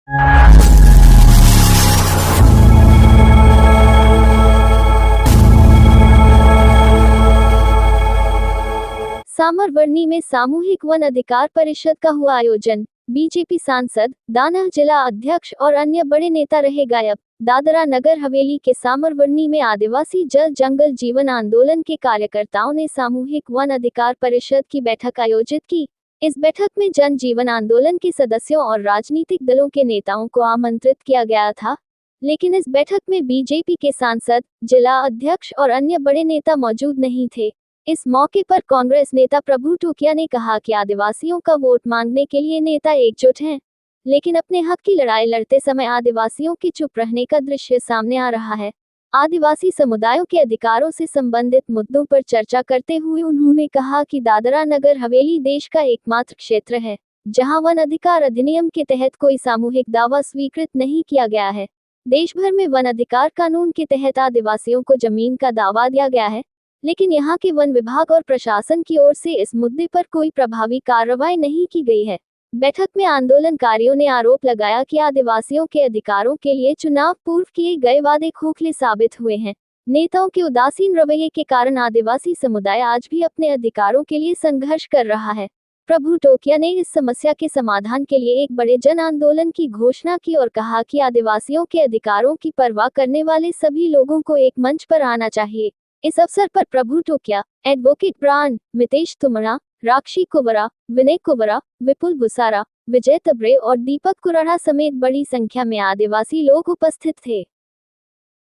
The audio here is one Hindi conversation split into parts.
सामरवर्णी में सामूहिक वन अधिकार परिषद का हुआ आयोजन। बीजेपी सांसद, दानह जिला अध्यक्ष और अन्य बड़े नेता रहे गायब। दादरा नगर हवेली के सामरवर्णी में आदिवासी जल जंगल जीवन आंदोलन के कार्यकर्ताओं ने सामूहिक वन अधिकार परिषद की बैठक आयोजित की। इस बैठक में जन जीवन आंदोलन के सदस्यों और राजनीतिक दलों के नेताओं को आमंत्रित किया गया था, लेकिन इस बैठक में बीजेपी के सांसद, जिला अध्यक्ष और अन्य बड़े नेता मौजूद नहीं थे। इस मौके पर कांग्रेस नेता प्रभु टोकिया ने कहा कि आदिवासियों का वोट मांगने के लिए नेता एकजुट हैं, लेकिन अपने हक की लड़ाई लड़ते समय आदिवासियों के चुप रहने का दृश्य सामने आ रहा है। आदिवासी समुदायों के अधिकारों से संबंधित मुद्दों पर चर्चा करते हुए उन्होंने कहा कि दादरा नगर हवेली देश का एकमात्र क्षेत्र है जहां वन अधिकार अधिनियम के तहत कोई सामूहिक दावा स्वीकृत नहीं किया गया है। देश भर में वन अधिकार कानून के तहत आदिवासियों को जमीन का दावा दिया गया है, लेकिन यहाँ के वन विभाग और प्रशासन की ओर से इस मुद्दे पर कोई प्रभावी कार्रवाई नहीं की गई है। बैठक में आंदोलनकारियों ने आरोप लगाया कि आदिवासियों के अधिकारों के लिए चुनाव पूर्व किए गए वादे खोखले साबित हुए हैं। नेताओं के उदासीन रवैये के कारण आदिवासी समुदाय आज भी अपने अधिकारों के लिए संघर्ष कर रहा है। प्रभु टोकिया ने इस समस्या के समाधान के लिए एक बड़े जन आंदोलन की घोषणा की और कहा कि आदिवासियों के अधिकारों की परवाह करने वाले सभी लोगों को एक मंच पर आना चाहिए। इस अवसर पर प्रभु टोकिया, एडवोकेट प्राण, मितेश तुमरा, राक्षी कुबरा, विनय कुबरा, विपुल बुसारा, विजय तबरे और दीपक कुराड़ा समेत बड़ी संख्या में आदिवासी लोग उपस्थित थे।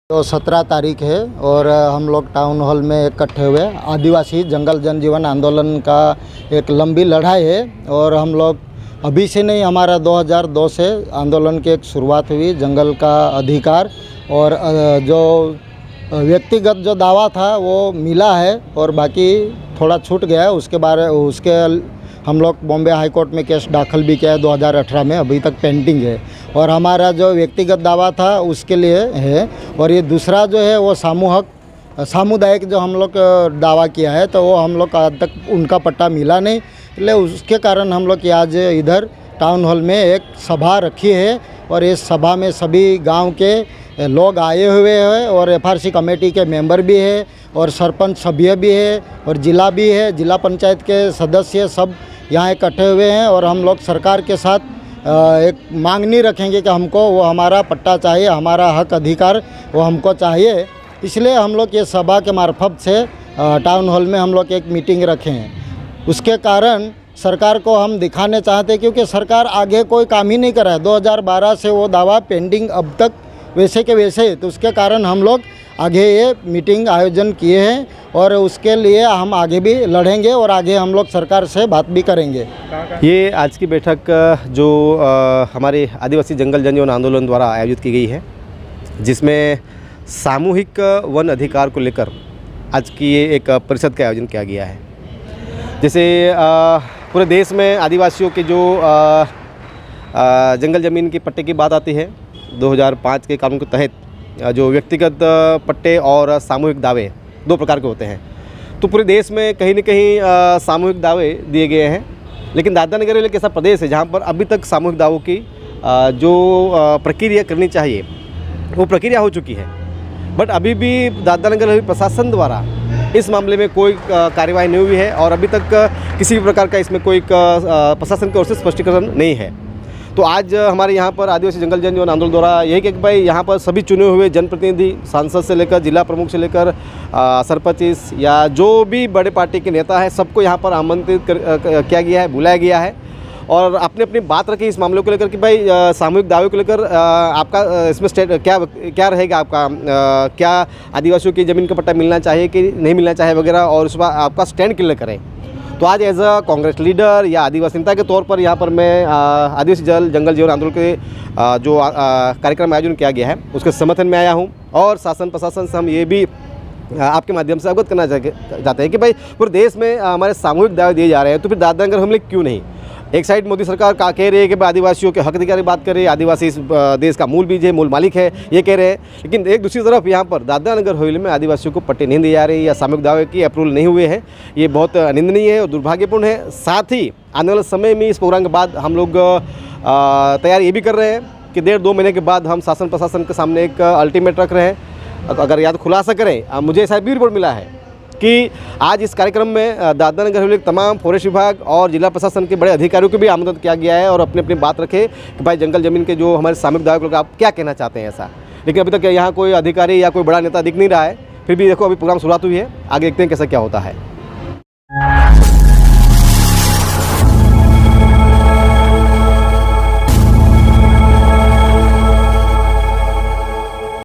तो 17 तारीख है और हम लोग टाउन हॉल में इकट्ठे हुए। आदिवासी जंगल जनजीवन आंदोलन का एक लंबी लड़ाई है और हम लोग अभी से नहीं, हमारा 2002 से आंदोलन की एक शुरुआत हुई। जंगल का अधिकार और जो व्यक्तिगत जो दावा था वो मिला है और बाकी थोड़ा छूट गया है। उसके हम लोग बॉम्बे हाई कोर्ट में केस दाखिल भी किया है 2018 में, अभी तक पेंडिंग है। और हमारा जो व्यक्तिगत दावा था उसके लिए है और ये दूसरा जो है वो सामुदायिक जो हम लोग दावा किया है, तो वो हम लोग आज तक उनका पट्टा मिला नहीं, इसलिए उसके कारण हम लोग आज इधर टाउन हॉल में एक सभा रखी है और इस सभा में सभी गांव के लोग आए हुए हैं और एफआरसी कमेटी के मेंबर भी है और सरपंच सभ्य भी है और जिला भी है, जिला पंचायत के सदस्य सब यहाँ इकट्ठे हुए हैं। और हम लोग सरकार के साथ एक मांग नहीं रखेंगे कि हमको वो हमारा पट्टा चाहिए, हमारा हक अधिकार वो हमको चाहिए। इसलिए हम लोग ये सभा के मार्फत से टाउन हॉल में हम लोग एक मीटिंग रखे हैं। उसके कारण सरकार को हम दिखाने चाहते हैं, क्योंकि सरकार आगे कोई काम ही नहीं कर रहा है। 2012 से वो दावा पेंडिंग अब तक वैसे के वैसे, तो उसके कारण हम लोग आगे ये मीटिंग आयोजन किए हैं और उसके लिए हम आगे भी लड़ेंगे और आगे हम लोग सरकार से बात भी करेंगे। ये आज की बैठक जो हमारे आदिवासी जंगल जनजीवन आंदोलन द्वारा आयोजित की गई है, जिसमें सामूहिक वन अधिकार को लेकर आज की ये एक परिषद का आयोजन किया गया है। जैसे पूरे देश में आदिवासियों के जो जंगल ज़मीन के पट्टे की बात आती है, 2005 के कानून के तहत जो व्यक्तिगत पट्टे और सामूहिक दावे दो प्रकार के होते हैं। तो पूरे देश में कहीं न कहीं सामूहिक दावे दिए गए हैं, लेकिन दादरा नगर हवेली एक ऐसा प्रदेश है जहाँ पर अभी तक सामूहिक दावों की जो प्रक्रिया करनी चाहिए वो प्रक्रिया हो चुकी है। बट अभी भी दादरा नगर हवेली प्रशासन द्वारा इस मामले में कोई कार्रवाई नहीं हुई है और अभी तक किसी भी प्रकार का इसमें कोई प्रशासन की ओर से स्पष्टीकरण नहीं है। तो आज हमारे यहाँ पर आदिवासी जंगल जनजीवन आंदोलन द्वारा यही कि भाई यहाँ पर सभी चुने हुए जनप्रतिनिधि, सांसद से लेकर जिला प्रमुख से लेकर सरपंच या जो भी बड़े पार्टी के नेता है, सबको यहाँ पर आमंत्रित किया गया है, बुलाया गया है और अपनी अपनी बात रखी इस मामले को लेकर कि भाई सामूहिक दावे को लेकर आपका इसमें क्या रहेगा, आपका क्या आदिवासियों की ज़मीन का पट्टा मिलना चाहिए कि नहीं मिलना चाहिए वगैरह, और उस पर आपका स्टैंड क्लियर करें। तो आज एज अ कांग्रेस लीडर या आदिवासी नेता के तौर पर यहाँ पर मैं आदिवासी जंगल जीवन आंदोलन के जो कार्यक्रम आयोजन किया गया है उसके समर्थन में आया हूँ और शासन प्रशासन से हम ये भी आपके माध्यम से अवगत करना चाहते हैं कि भाई पूरे देश में हमारे सामूहिक दावे दिए जा रहे हैं, तो फिर दादरा नगर हवेली क्यों नहीं? एक साइड मोदी सरकार का कह रही है कि भाई आदिवासियों के हक अधिकार की बात कर रही है, आदिवासी इस देश का मूल बीज है, मूल मालिक है, ये कह रहे हैं, लेकिन एक दूसरी तरफ यहाँ पर दादरा नगर हवेली में आदिवासियों को पट्टे नहीं दिए जा रहे या सामूहिक दावे की अप्रूवल नहीं हुए हैं। ये बहुत निंदनीय है और दुर्भाग्यपूर्ण है। साथ ही आने वाले समय में इस प्रोग्राम के बाद हम लोग तैयारी ये भी कर रहे हैं कि 1.5-2 महीने के बाद हम शासन प्रशासन के सामने एक अल्टीमेट रख रहे हैं। अगर या तो खुलासा करें, मुझे ऐसा भी रिपोर्ट मिला है कि आज इस कार्यक्रम में दादरा नगर हवेली के तमाम फॉरेस्ट विभाग और जिला प्रशासन के बड़े अधिकारियों को भी आमंत्रित किया गया है और अपनी अपनी बात रखे कि भाई जंगल ज़मीन के जो हमारे सामूहिक दावे को लेकर आप क्या कहना चाहते हैं ऐसा। लेकिन अभी तक यहाँ कोई अधिकारी या कोई बड़ा नेता दिख नहीं रहा है। फिर भी देखो अभी प्रोग्राम शुरुआत हुई है, आगे देखते हैं कैसा क्या होता है।